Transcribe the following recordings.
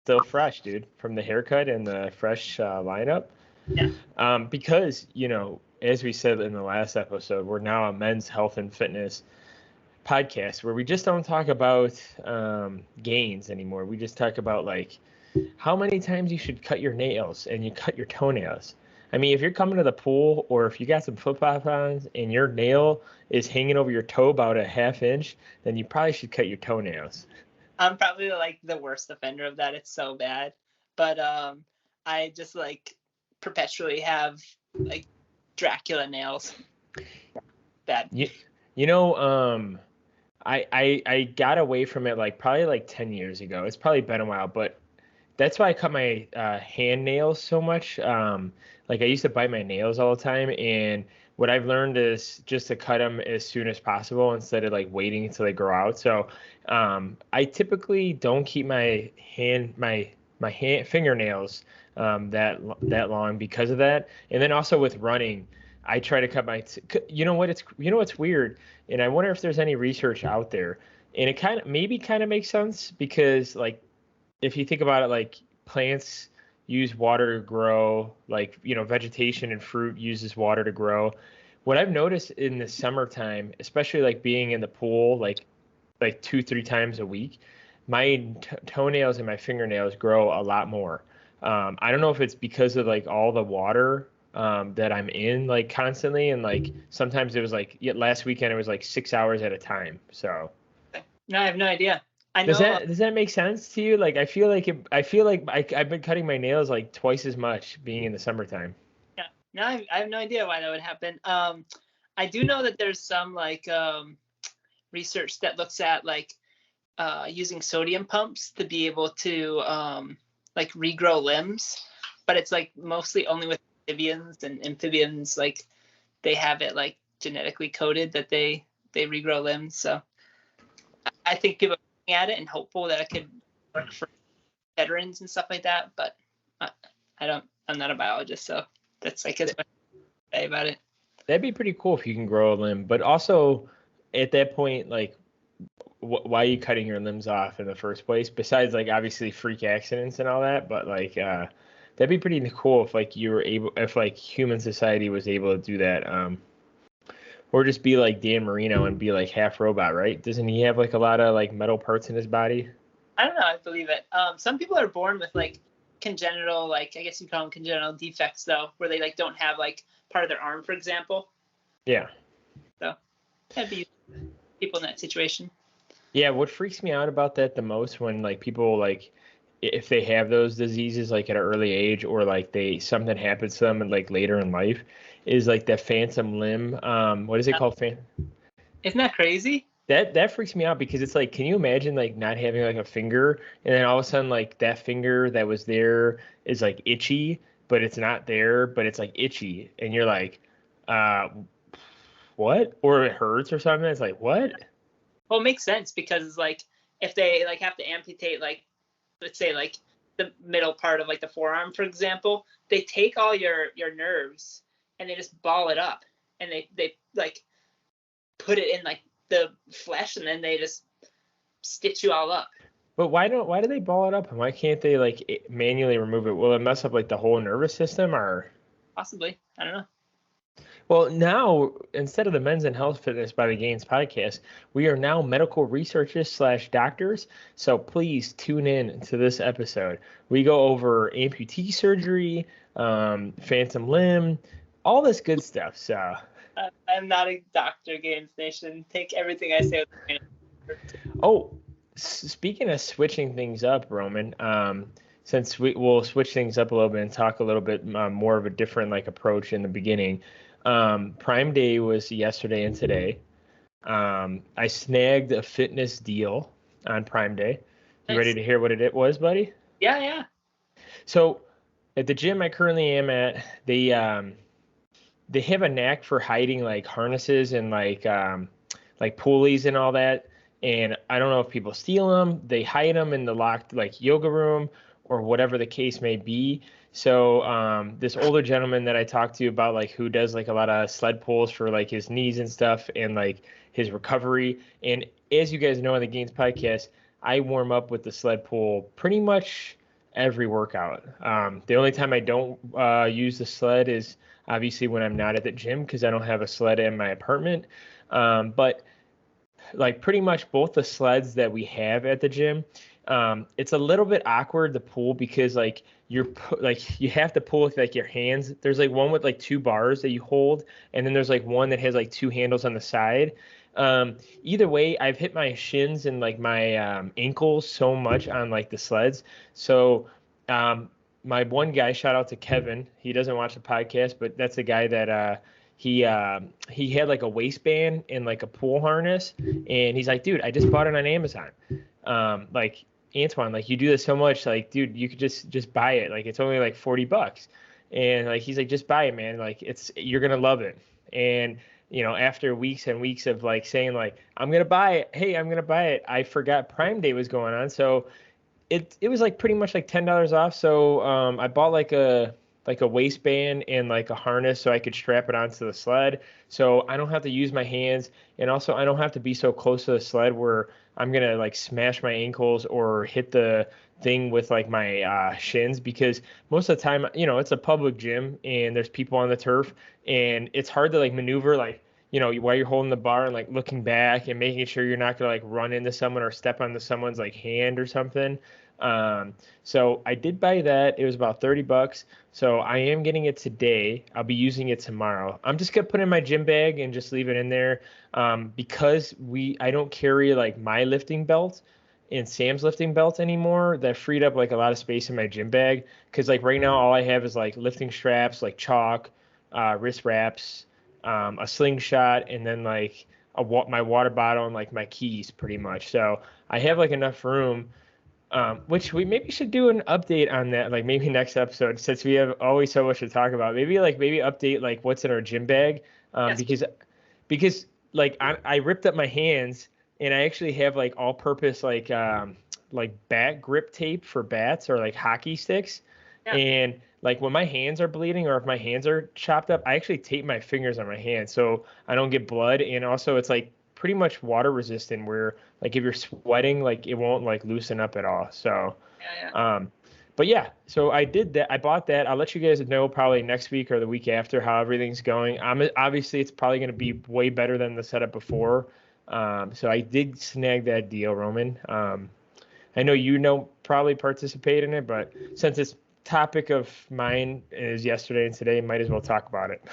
still fresh, dude, from the haircut and the fresh lineup. Yeah. Because, as we said in the last episode, we're now a men's health and fitness podcast where we just don't talk about gains anymore. We just talk about like how many times you should cut your nails and you cut your toenails. I mean, if you're coming to the pool or if you got some flip-flop on and your nail is hanging over your toe about a half inch, then you probably should cut your toenails. I'm probably like the worst offender of that. It's so bad. But I just like perpetually have like Dracula nails. Bad. I got away from it like probably like 10 years ago. It's probably been a while, but that's why I cut my hand nails so much. Like I used to bite my nails all the time, and what I've learned is just to cut them as soon as possible instead of like waiting until they grow out. So I typically don't keep my fingernails that long because of that. And then also with running, I try to cut my. What's weird, and I wonder if there's any research out there, and it kind of makes sense because like if you think about it, like plants use water to grow, like, vegetation and fruit uses water to grow. What I've noticed in the summertime, especially like being in the pool, like 2-3 times a week, my toenails and my fingernails grow a lot more. I don't know if it's because of like all the water that I'm in like constantly. And like sometimes it was like last weekend, it was like 6 hours at a time. So. No, I have no idea. Does that make sense to you? Like, I feel like I've been cutting my nails like twice as much being in the summertime. Yeah, no, I have no idea why that would happen. I do know that there's some like research that looks at like using sodium pumps to be able to like regrow limbs, but it's like mostly only with amphibians, and amphibians like they have it like genetically coded that they regrow limbs. So I think people at it and hopeful that it could work for veterans and stuff like that, but I'm not a biologist, so that's like what I say about it. That'd be pretty cool if you can grow a limb, but also at that point, like why are you cutting your limbs off in the first place, besides like obviously freak accidents and all that? But like that'd be pretty cool if like if like human society was able to do that, or just be like Dan Marino and be like half robot, right? Doesn't he have like a lot of like metal parts in his body? I don't know. I believe it. Some people are born with like congenital, like I guess you call them congenital defects, though, where they like don't have like part of their arm, for example. Yeah. So that'd be people in that situation. Yeah. What freaks me out about that the most when like people like if they have those diseases like at an early age or like something happens to them like later in life is like the phantom limb. What is it called? Isn't that crazy? That freaks me out because it's like, can you imagine like not having like a finger and then all of a sudden like that finger that was there is like itchy, but it's not there, but it's like itchy, and you're like, what? Or it hurts or something. It's like, what? Well, it makes sense because it's like if they like have to amputate like, let's say like the middle part of like the forearm, for example, they take all your nerves and they just ball it up, and they like put it in like the flesh, and then they just stitch you all up. But why do they ball it up, and why can't they like manually remove it? Will it mess up like the whole nervous system, or possibly? I don't know. Well, now instead of the Men's and Health Fitness by the Gainz podcast, we are now medical researchers / doctors. So please tune in to this episode. We go over amputee surgery, phantom limb, all this good stuff. So I'm not a doctor, Gainz Nation. Take everything I say with a grain of salt. Oh, speaking of switching things up, Roman, since we'll switch things up a little bit and talk a little bit more of a different like approach in the beginning. Prime Day was yesterday and today. I snagged a fitness deal on Prime Day. You ready to hear what it was, buddy? Yeah. So at the gym I currently am at, they have a knack for hiding like harnesses and like pulleys and all that. And I don't know if people steal them. They hide them in the locked like yoga room or whatever the case may be. So this older gentleman that I talked to about like who does like a lot of sled pulls for like his knees and stuff and like his recovery. And as you guys know on the Gainz podcast, I warm up with the sled pull pretty much every workout. The only time I don't use the sled is obviously when I'm not at the gym because I don't have a sled in my apartment. But like pretty much both the sleds that we have at the gym, it's a little bit awkward to pull because like like you have to pull with like your hands. There's like one with like two bars that you hold, and then there's like one that has like two handles on the side. Either way, I've hit my shins and like my ankles so much on like the sleds. So um, my one guy, shout out to Kevin. He doesn't watch the podcast, but that's the guy that he had like a waistband and like a pool harness, and he's like, dude, I just bought it on Amazon. Like Antoine, like you do this so much, like dude, you could just buy it. Like it's only like $40, and like he's like, just buy it, man. Like you're gonna love it. And after weeks and weeks of like saying like I'm gonna buy it, hey, I'm gonna buy it, I forgot Prime Day was going on, so it was like pretty much like $10 off. So I bought like a waistband and like a harness so I could strap it onto the sled. So I don't have to use my hands, and also I don't have to be so close to the sled where I'm gonna like smash my ankles or hit the thing with like my shins, because most of the time, it's a public gym and there's people on the turf, and it's hard to like maneuver like while you're holding the bar and like looking back and making sure you're not gonna like run into someone or step onto someone's like hand or something. So I did buy that. It was about $30. So I am getting it today. I'll be using it tomorrow. I'm just gonna put it in my gym bag and just leave it in there. Because I don't carry like my lifting belt and Sam's lifting belt anymore. That freed up like a lot of space in my gym bag. Cause like right now all I have is like lifting straps, like chalk, wrist wraps, a slingshot, and then like my water bottle and like my keys pretty much. So I have like enough room. Which we maybe should do an update on that, like maybe next episode, since we have always so much to talk about. Maybe update like what's in our gym bag, Yes. because like I ripped up my hands, and I actually have like all-purpose like bat grip tape for bats or like hockey sticks, Yeah. and like when my hands are bleeding or if my hands are chopped up, I actually tape my fingers on my hands so I don't get blood, and also it's like pretty much water resistant where like if you're sweating, like it won't like loosen up at all. So, Yeah. but yeah, so I did that. I bought that. I'll let you guys know probably next week or the week after how everything's going. Obviously it's probably going to be way better than the setup before. So I did snag that deal, Roman. I know probably participate in it, but since it's topic of mine is yesterday and today, might as well talk about it.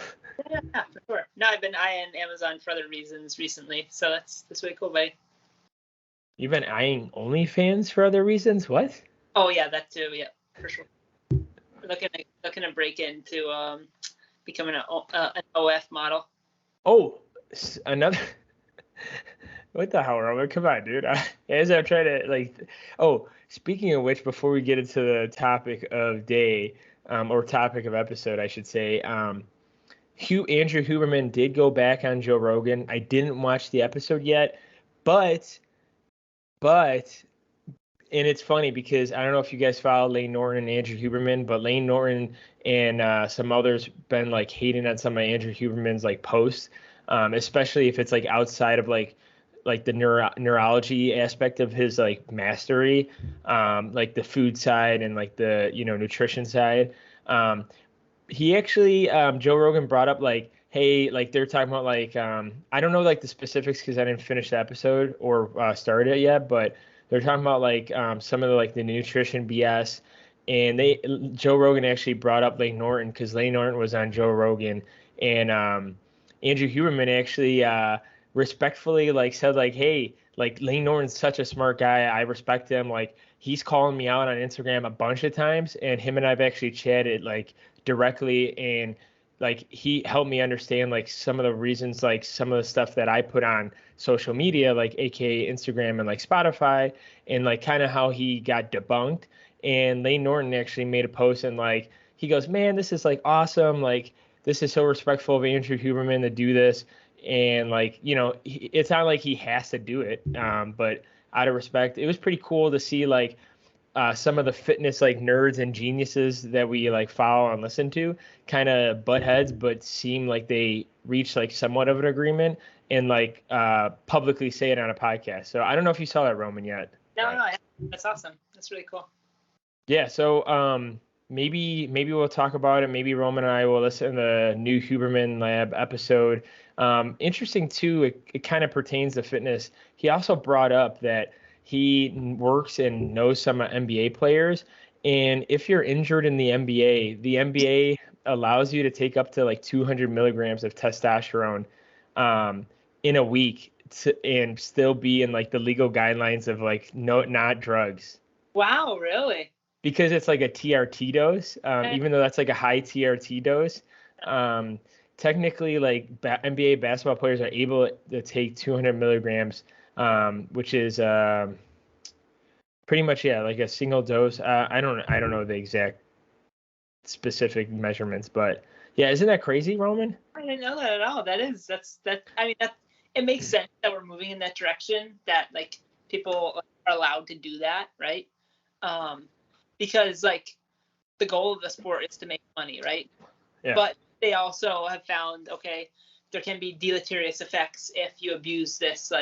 Yeah, for sure. No, I've been eyeing Amazon for other reasons recently, so that's really cool, buddy. You've been eyeing OnlyFans for other reasons? What? Oh yeah, that too. Yeah, for sure. Looking to break into becoming an OF model. Oh, another. What the hell, Robert? Come on, dude. As I'm trying to like. Oh, speaking of which, before we get into the topic of day, or topic of episode, I should say, Andrew Huberman did go back on Joe Rogan. I didn't watch the episode yet, but, and it's funny because I don't know if you guys follow Lane Norton and Andrew Huberman, but Lane Norton and some others been like hating on some of Andrew Huberman's like posts, especially if it's like outside of like the neurology aspect of his like mastery, like the food side and like the nutrition side. He actually Joe Rogan brought up like, hey, like they're talking about like I don't know like the specifics because I didn't finish the episode or start it yet, but they're talking about like some of the nutrition BS, and Joe Rogan actually brought up Lane Norton because Lane Norton was on Joe Rogan, and Andrew Huberman actually respectfully like said like, hey, like Lane Norton's such a smart guy, I respect him, like he's calling me out on Instagram a bunch of times, and him and I've actually chatted like directly, and like he helped me understand like some of the reasons, like some of the stuff that I put on social media, like aka Instagram and like Spotify, and like kind of how he got debunked. And Lane Norton actually made a post and like he goes, man, this is like awesome, like this is so respectful of Andrew Huberman to do this, and like it's not like he has to do it, but out of respect, it was pretty cool to see like some of the fitness like nerds and geniuses that we like follow and listen to kind of butt heads, but seem like they reach like somewhat of an agreement and like publicly say it on a podcast. So I don't know if you saw that, Roman, yet. No, that's awesome. That's really cool. Yeah, so maybe we'll talk about it. Maybe Roman and I will listen to the new Huberman Lab episode. Interesting too, it kind of pertains to fitness. He also brought up that he works and knows some NBA players, and if you're injured in the NBA allows you to take up to like 200 milligrams of testosterone in a week and still be in like the legal guidelines of like no, not drugs Wow, really? because it's like a TRT dose, Eh, even though that's like a high TRT dose. Um, Technically, like NBA basketball players are able to take 200 milligrams, which is pretty much yeah, like a single dose. I don't know the exact specific measurements, but yeah, isn't that crazy, Roman? I didn't know that at all. I mean, that it makes sense that we're moving in that direction. That like people are allowed to do that, right? Because like the goal of the sport is to make money, right? Yeah. But they also have found, okay, there can be deleterious effects if you abuse these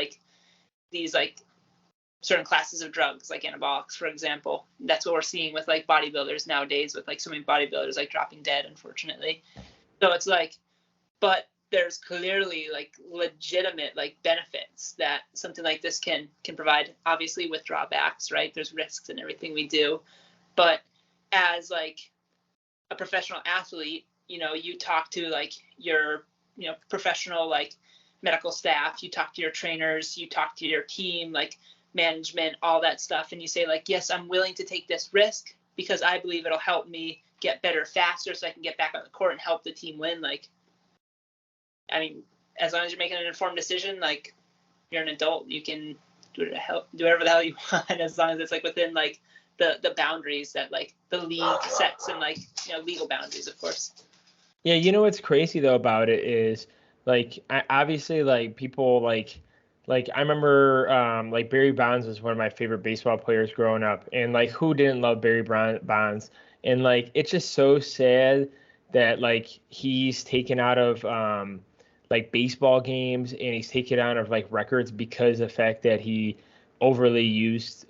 certain classes of drugs, like anabolics, for example. That's what we're seeing with like bodybuilders nowadays, with like so many bodybuilders like dropping dead, unfortunately. So it's like, but there's clearly like legitimate like benefits that something like this can provide, obviously with drawbacks, right? There's risks in everything we do. But as like a professional athlete, you talk to like your, professional like medical staff, you talk to your trainers, you talk to your team, like management, all that stuff. And you say like, yes, I'm willing to take this risk because I believe it'll help me get better faster so I can get back on the court and help the team win. Like, I mean, as long as you're making an informed decision, like you're an adult, you can do whatever the hell you want, as long as it's like within like the boundaries that like the league sets, and like legal boundaries, of course. Yeah, you know what's crazy though about it is like obviously like people like I remember like Barry Bonds was one of my favorite baseball players growing up, and like who didn't love Bonds? And like it's just so sad that like he's taken out of like baseball games and he's taken out of like records because of the fact that he overly used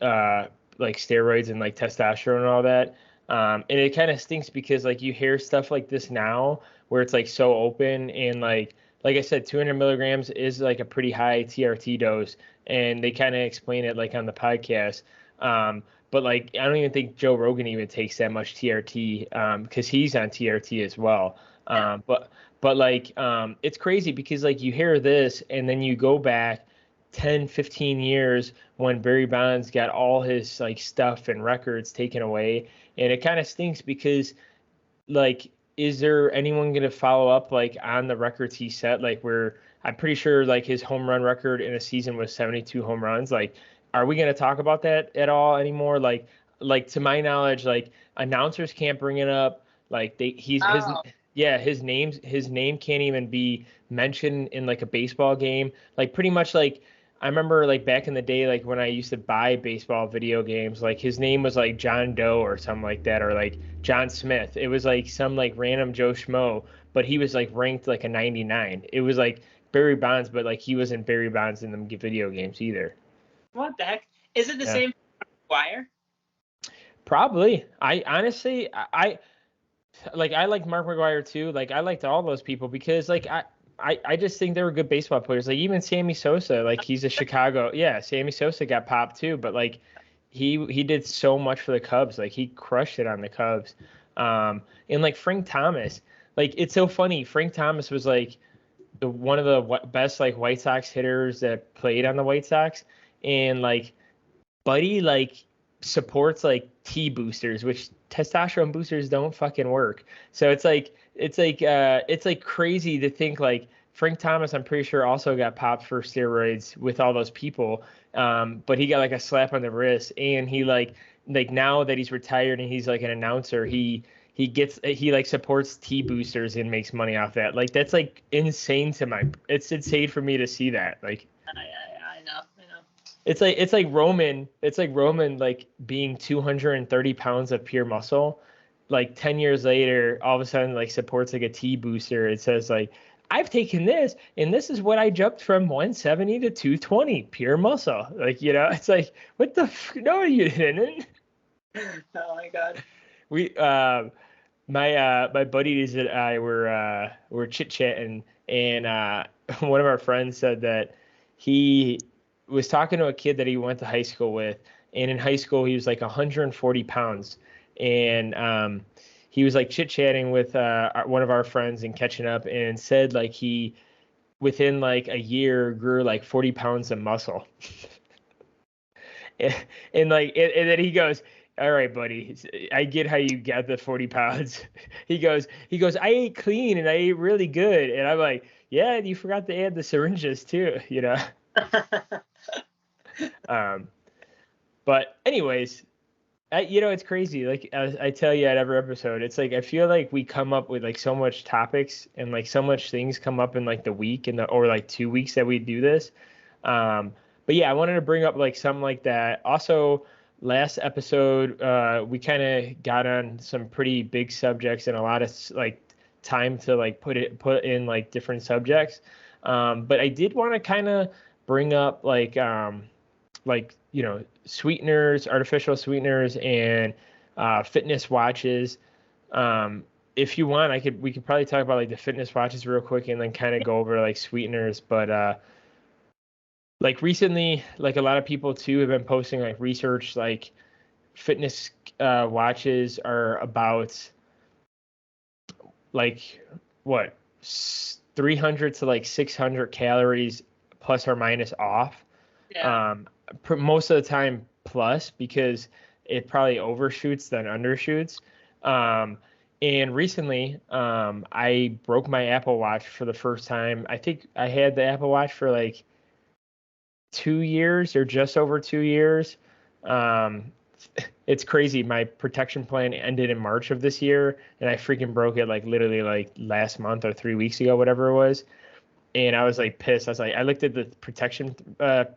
like steroids and like testosterone and all that. And it kind of stinks because like you hear stuff like this now where it's like so open and like I said, 200 milligrams is like a pretty high TRT dose, and they kind of explain it like on the podcast. But like I don't even think Joe Rogan even takes that much TRT because he's on TRT as well. But like it's crazy because like you hear this and then you go back 10, 15 years when Barry Bonds got all his like stuff and records taken away, and it kind of stinks because like is there anyone going to follow up like on the records he set, like where I'm pretty sure like his home run record in a season was 72 home runs? Like are we going to talk about that at all anymore? Like to my knowledge, like announcers can't bring it up, like Oh. yeah, his name can't even be mentioned in like a baseball game, like pretty much like I remember like back in the day, like when I used to buy baseball video games, like his name was like John Doe or something like that, or like John Smith. It was like some like random Joe Schmo, but he was like ranked like a 99. It was like Barry Bonds, but like he wasn't Barry Bonds in the video games either. What the heck? Is it the Yeah, same Wire? probably. I honestly, I like Mark McGwire too. Like I liked all those people because like I just think they were good baseball players. Like even Sammy Sosa, like he's a Chicago. Yeah, Sammy Sosa got popped too, but like he did so much for the Cubs. Like he crushed it on the Cubs. And like Frank Thomas, like it's so funny. Frank Thomas was like one of the best like White Sox hitters that played on the White Sox, and like Buddy like supports like T boosters, which testosterone boosters don't fucking work. So it's like crazy to think like Frank Thomas, I'm pretty sure also got popped for steroids with all those people. But he got like a slap on the wrist, and he like now that he's retired and he's like an announcer, he like supports T boosters and makes money off that. Like that's like insane to my it's insane for me to see that. Like I know. It's like Roman like being 230 pounds of pure muscle. Like 10 years later, all of a sudden like supports like a T booster. It says like I've taken this and this is what I jumped from 170 to 220 pure muscle. Like, it's like what the no you didn't. Oh my God. We my buddies and I were chit chatting, and one of our friends said that he was talking to a kid that he went to high school with, and in high school he was like 140 pounds, and he was like chit chatting with one of our friends and catching up, and said like he within like a year grew like 40 pounds of muscle. And like and then he goes, all right, buddy, I get how you got the 40 pounds. He goes, I ate clean and I ate really good. And I'm like, yeah, and you forgot to add the syringes too, you know. um but anyways, it's crazy. Like I tell you at every episode, it's like I feel like we come up with like so much topics, and like so much things come up in like the week or like 2 weeks that we do this. Um, but yeah, I wanted to bring up like something like that. Also, last episode, we kind of got on some pretty big subjects and a lot of like time to like put in like different subjects. But I did want to kind of bring up like sweeteners, artificial sweeteners, and fitness watches. If you want, we could probably talk about like the fitness watches real quick and then kind of go over like sweeteners. But like recently, like a lot of people too have been posting like research, like fitness watches are about like what 300 to like 600 calories plus or minus off. Yeah. Most of the time plus, because it probably overshoots than undershoots. And recently, I broke my Apple Watch for the first time. I think I had the Apple Watch for like 2 years or just over 2 years. It's crazy. My protection plan ended in March of this year, and I freaking broke it like literally like last month or 3 weeks ago, whatever it was. And I was like pissed. I looked at the protection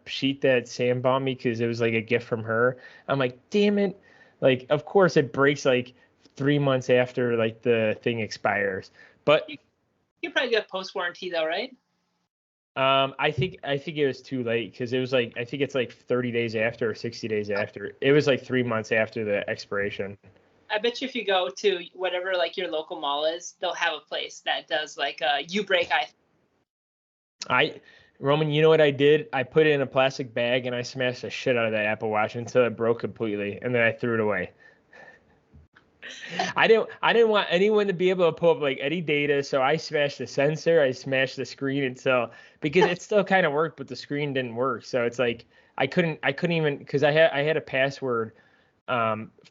sheet that Sam bought me because it was like a gift from her. I'm like, damn it. Like, of course it breaks like 3 months after like the thing expires. But You probably get post warranty though, right? I think it was too late because it was like I think it's like 30 days after or 60 days after. It was like 3 months after the expiration. I bet you if you go to whatever like your local mall is, they'll have a place that does like you break Roman, you know what I did? I put it in a plastic bag and I smashed the shit out of that Apple Watch until it broke completely, and then I threw it away. I didn't want anyone to be able to pull up like any data, so I smashed the sensor, I smashed the screen until because it still kind of worked, but the screen didn't work. So it's like I couldn't even because I had a password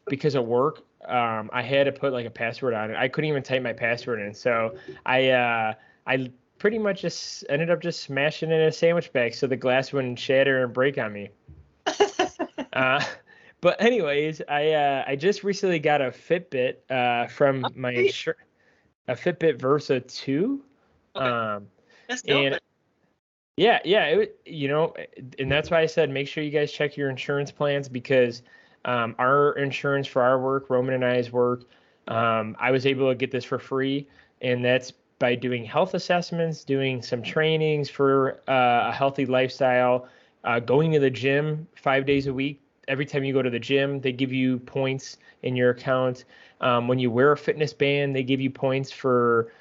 because of work. I had to put like a password on it. I couldn't even type my password in. So I pretty much just ended up just smashing it in a sandwich bag so the glass wouldn't shatter and break on me. Uh, but anyways, I just recently got a Fitbit from my a Fitbit Versa 2. Okay. That's And dope. yeah, and that's why I said make sure you guys check your insurance plans because our insurance for our work, Roman and I's work, I was able to get this for free, and that's by doing health assessments, doing some trainings for a healthy lifestyle, going to the gym 5 days a week. Every time you go to the gym, they give you points in your account. When you wear a fitness band, they give you points for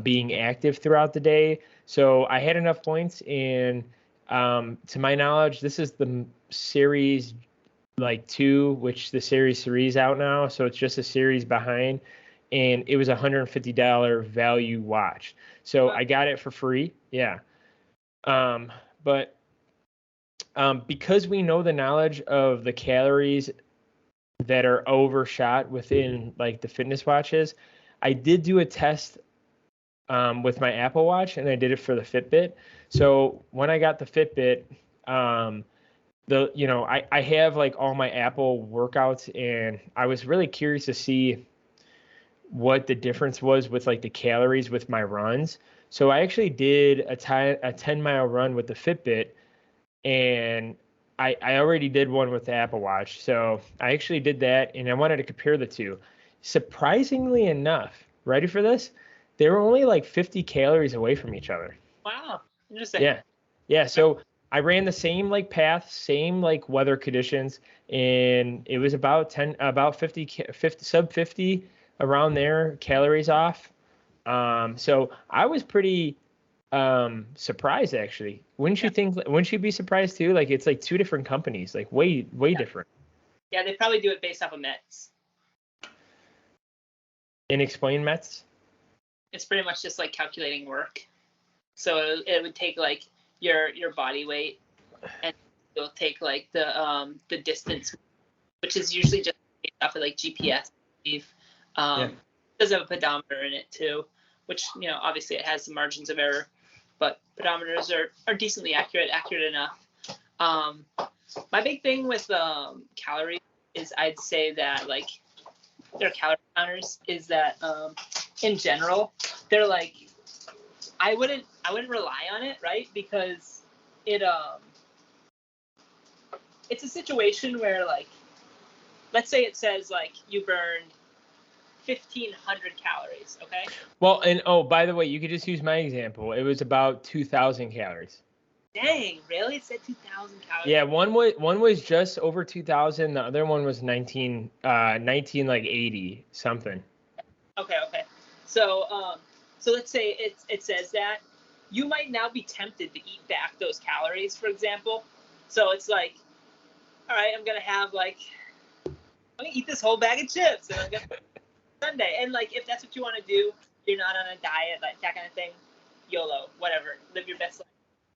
being active throughout the day. So I had enough points, and to my knowledge, this is the series like 2, which the series 3 is out now. So it's just a series behind, and it was $150 value watch. So I got it for free. Yeah. But because we know the knowledge of the calories that are overshot within like the fitness watches, I did do a test with my Apple Watch, and I did it for the Fitbit. So when I got the Fitbit, I have like all my Apple workouts, and I was really curious to see what the difference was with like the calories with my runs. So I actually did a 10-mile run with the Fitbit, and I already did one with the Apple Watch. So I actually did that, and I wanted to compare the two. Surprisingly enough, ready for this? They were only like 50 calories away from each other. Wow. Interesting. Yeah. Yeah. So I ran the same like path, same like weather conditions, and it was about 50 sub 50 around there calories off. So I was pretty surprised actually. Wouldn't Yeah. you think? Wouldn't you be surprised too? Like it's like two different companies, like way Yeah. different. Yeah, they probably do it based off of meds. And explain Mets. It's pretty much just like calculating work. So it would take like your body weight, and it'll take like the distance, which is usually just based off of like GPS. Yeah. It does have a pedometer in it too, which obviously it has some margins of error, but pedometers are decently accurate enough. My big thing with calories is I'd say that like their calorie counters is that in general they're like I wouldn't rely on it, right? Because it it's a situation where like let's say it says like you burned 1,500 calories, okay? Well, and oh, by the way, you could just use my example. It was about 2,000 calories. Dang, really? It said 2,000 calories. Yeah, one was just over 2,000. The other one was 19 like 80 something. Okay. So let's say it says that you might now be tempted to eat back those calories, for example. So it's like, all right, I'm gonna eat this whole bag of chips, and I'm gonna Sunday. And like, if that's what you want to do, you're not on a diet, like that kind of thing. YOLO, whatever, live your best life.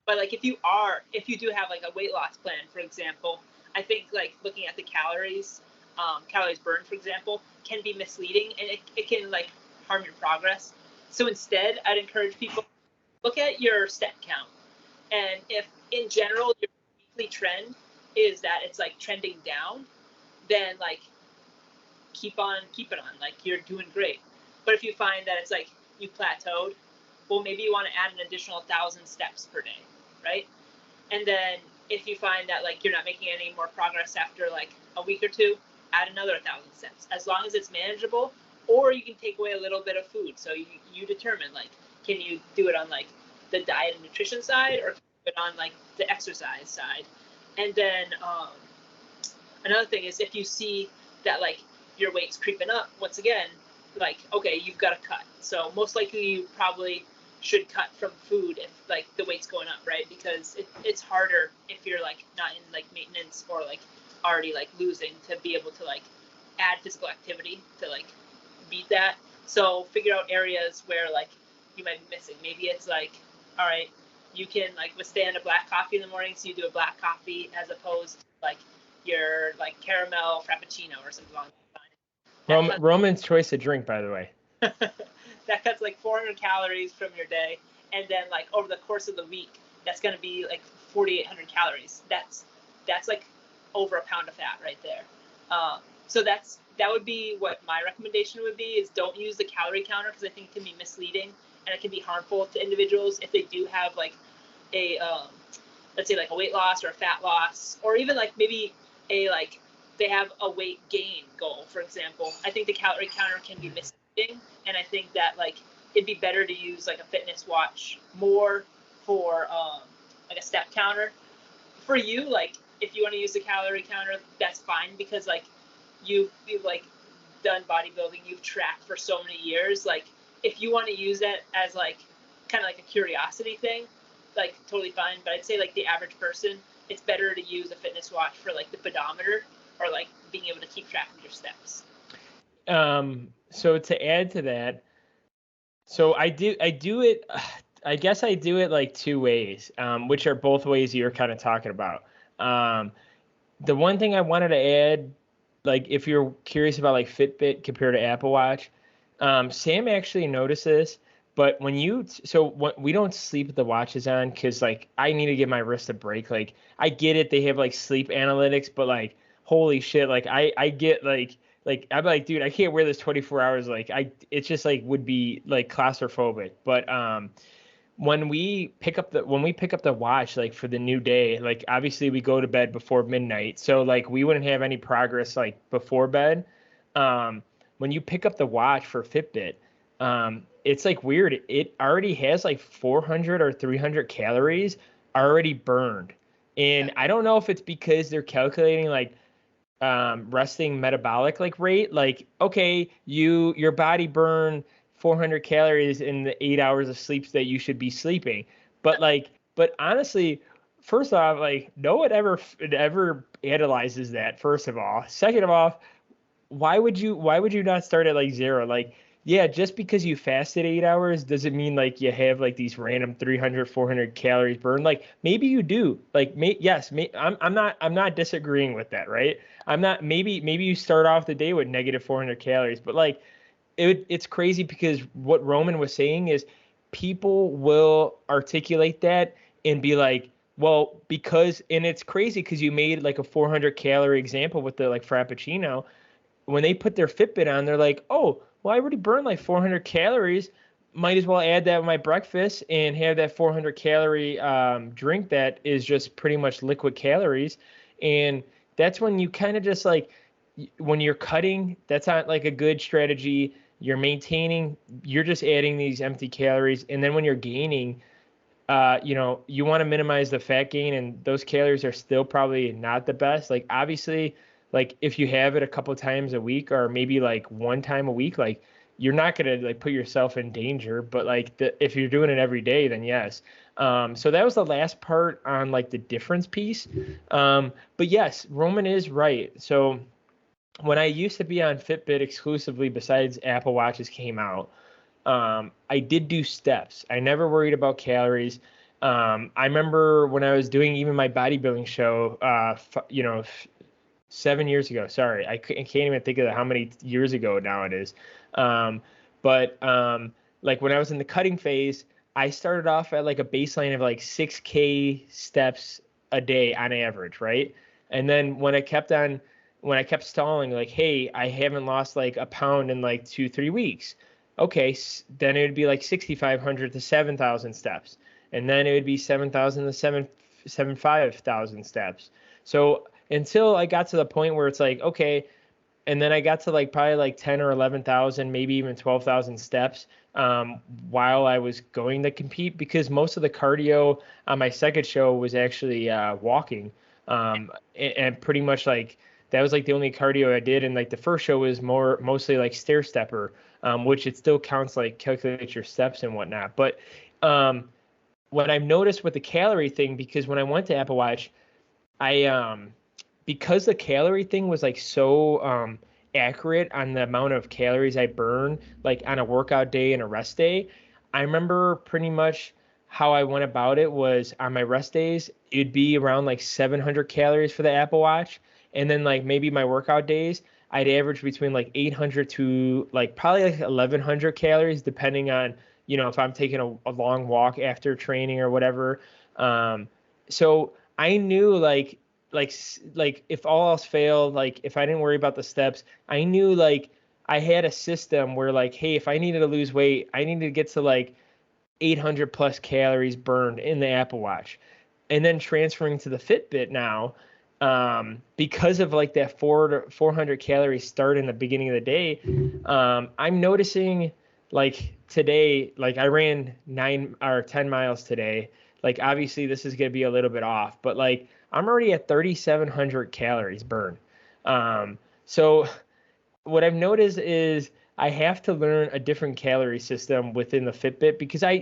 But like, if you do have like a weight loss plan, for example, I think like looking at the calories burned, for example, can be misleading, and it can like harm your progress. So instead, I'd encourage people look at your step count, and if in general your weekly trend is that it's like trending down, then like keep it on, like you're doing great. But if you find that it's like you plateaued, well, maybe you want to add an additional 1,000 steps per day, right? And then if you find that like you're not making any more progress after like a week or two, add another 1,000 steps, as long as it's manageable. Or you can take away a little bit of food. So you determine like, can you do it on like the diet and nutrition side, or can you do it on like the exercise side? And then another thing is if you see that like your weight's creeping up, once again, like, okay, you've got to cut. So most likely you probably should cut from food if like the weight's going up, right? Because it's harder if you're like not in like maintenance or like already like losing, to be able to like add physical activity to like beat that. So figure out areas where like you might be missing. Maybe it's like, all right, you can like withstand a black coffee in the morning, so you do a black coffee as opposed to like your like caramel frappuccino or something along that line. Roman's choice of drink, by the way. That cuts like 400 calories from your day, and then like over the course of the week, that's going to be like 4,800 calories. That's like over a pound of fat right there. So that would be what my recommendation would be, is don't use the calorie counter, because I think it can be misleading and it can be harmful to individuals if they do have like a let's say like a weight loss or a fat loss, or even like maybe a like they have a weight gain goal, for example. I think the calorie counter can be misleading, and I think that like it'd be better to use like a fitness watch more for like a step counter. For you, like if you want to use the calorie counter, that's fine, because like you've like done bodybuilding, you've tracked for so many years. Like if you want to use it as like kind of like a curiosity thing, like totally fine. But I'd say like the average person, it's better to use a fitness watch for like the pedometer, or like being able to keep track of your steps. So to add to that, so I do it. I guess I do it like two ways, which are both ways you're kind of talking about. The one thing I wanted to add, like if you're curious about like Fitbit compared to Apple Watch, Sam actually noticed this. But we don't sleep with the watches on, because like I need to give my wrist a break. Like I get it, they have like sleep analytics, but like holy shit, like I get like I'm like, dude, I can't wear this 24 hours. Like it's just like would be like claustrophobic. But when we pick up the watch like for the new day, like obviously we go to bed before midnight, so like we wouldn't have any progress like before bed. When you pick up the watch for Fitbit, it's like weird, it already has like 400 or 300 calories already burned. And I don't know if it's because they're calculating like resting metabolic like rate. Like, okay, your body burned 400 calories in the 8 hours of sleep that you should be sleeping. But honestly, first off, like no one ever analyzes that. First of all, second of all, why would you not start at like zero? Like, yeah, just because you fasted 8 hours doesn't mean like you have like these random 300, 400 calories burned. Like maybe you do. Like yes, I'm not disagreeing with that, right? I'm not maybe you start off the day with negative 400 calories, but like it's crazy because what Roman was saying is people will articulate that and be like, well, because and it's crazy because you made like a 400 calorie example with the like frappuccino when they put their Fitbit on, they're like, oh, well, I already burned like 400 calories. Might as well add that with my breakfast and have that 400 calorie drink that is just pretty much liquid calories. And that's when you kind of just like, when you're cutting, that's not like a good strategy. You're maintaining, you're just adding these empty calories. And then when you're gaining, you want to minimize the fat gain, and those calories are still probably not the best. Like obviously, like if you have it a couple times a week or maybe like one time a week, like you're not gonna like put yourself in danger. But like if you're doing it every day, then yes. So that was the last part on like the difference piece. But yes, Roman is right. So when I used to be on Fitbit exclusively, besides Apple Watches came out, I did do steps. I never worried about calories. I remember when I was doing even my bodybuilding show, 7 years ago. Sorry, can't even think of how many years ago now it is. But like when I was in the cutting phase, I started off at like a baseline of like 6K steps a day on average, right? And then when I kept stalling, like, hey, I haven't lost like a pound in like 2, 3 weeks. Okay, then it would be like 6,500 to 7,000 steps, and then it would be 7,000 to 5,000 steps. So until I got to the point where it's like, okay, and then I got to like probably like 10 or 11,000, maybe even 12,000 steps while I was going to compete, because most of the cardio on my second show was actually walking, and pretty much like that was like the only cardio I did. And like the first show was mostly like stair stepper, which it still counts, like calculate your steps and whatnot. But what I've noticed with the calorie thing, because when I went to Apple Watch, I because the calorie thing was like so accurate on the amount of calories I burn, like on a workout day and a rest day. I remember pretty much how I went about it was on my rest days, it'd be around like 700 calories for the Apple Watch. And then like maybe my workout days, I'd average between like 800 to like probably like 1100 calories, depending on, if I'm taking a long walk after training or whatever. So I knew like if all else failed, like if I didn't worry about the steps, I knew like I had a system where like, hey, if I needed to lose weight, I needed to get to like 800 plus calories burned in the Apple Watch. And then transferring to the Fitbit now, because of like that 400 calorie start in the beginning of the day, I'm noticing like today, like I ran 9 or 10 miles today. Like obviously this is going to be a little bit off, but like I'm already at 3,700 calories burned. So what I've noticed is I have to learn a different calorie system within the Fitbit, because I'm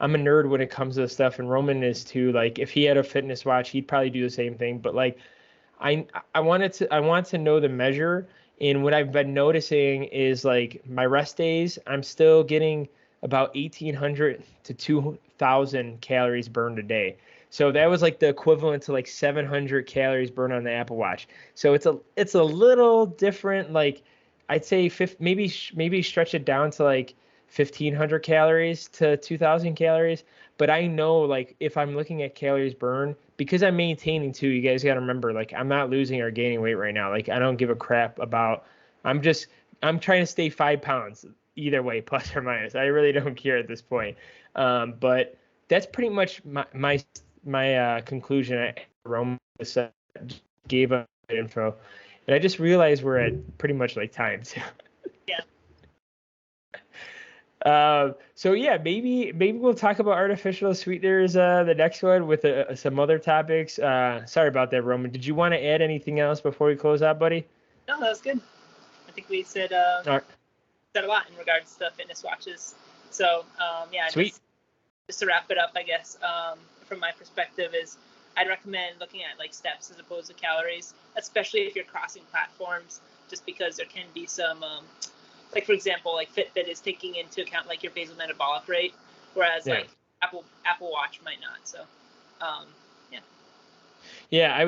a nerd when it comes to this stuff, and Roman is too. Like if he had a fitness watch, he'd probably do the same thing. But like I want to know the measure, and what I've been noticing is like my rest days, I'm still getting about 1,800 to 2,000 calories burned a day. So that was like the equivalent to like 700 calories burned on the Apple Watch. So it's a little different. Like I'd say maybe stretch it down to like 1,500 calories to 2,000 calories. But I know like if I'm looking at calories burned, because I'm maintaining too, you guys got to remember, like I'm not losing or gaining weight right now. Like I don't give a crap about. I'm trying to stay 5 pounds either way, plus or minus. I really don't care at this point. But that's pretty much my conclusion. Rome gave up info, and I just realized we're at pretty much like time too. Yeah. So yeah, maybe we'll talk about artificial sweeteners the next one with some other topics. Sorry about that, Roman. Did you want to add anything else before we close out, buddy? No, that was good. I think we said All right, said a lot in regards to fitness watches. So yeah, sweet. just to wrap it up, I guess from my perspective is I'd recommend looking at like steps as opposed to calories, especially if you're crossing platforms, just because there can be some like for example, like Fitbit is taking into account like your basal metabolic rate, whereas like Apple Watch might not. So yeah. Yeah, I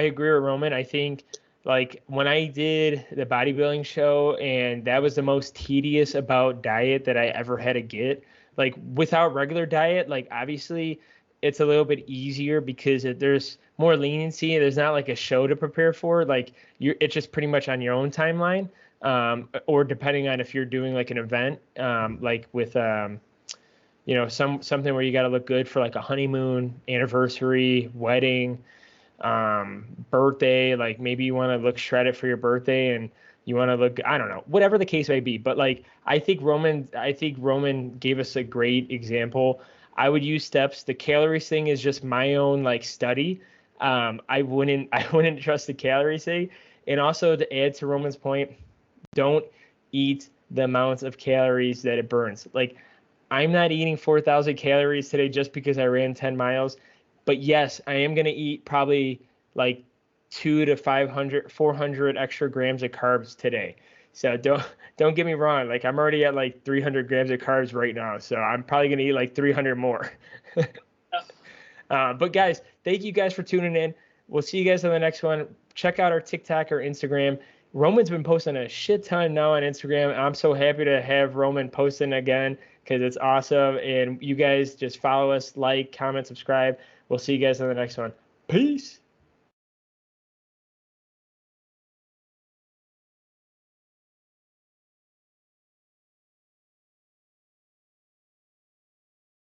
agree with Roman. I think like when I did the bodybuilding show, and that was the most tedious about diet that I ever had to get. Like without regular diet, like obviously it's a little bit easier because there's more leniency. There's not like a show to prepare for. Like it's just pretty much on your own timeline, or depending on if you're doing like an event, like with something where you got to look good for like a honeymoon, anniversary, wedding, birthday. Like maybe you want to look shredded for your birthday, and you want to look, I don't know, whatever the case may be. But like I think Roman gave us a great example. I would use steps. The calories thing is just my own like study. I wouldn't trust the calories thing. And also to add to Roman's point, don't eat the amounts of calories that it burns. Like I'm not eating 4,000 calories today just because I ran 10 miles. But yes, I am going to eat probably like 400 extra grams of carbs today. So don't get me wrong. Like I'm already at like 300 grams of carbs right now. So I'm probably going to eat like 300 more. But guys, thank you guys for tuning in. We'll see you guys on the next one. Check out our TikTok or Instagram. Roman's been posting a shit ton now on Instagram. I'm so happy to have Roman posting again because it's awesome. And you guys just follow us, like, comment, subscribe. We'll see you guys on the next one. Peace.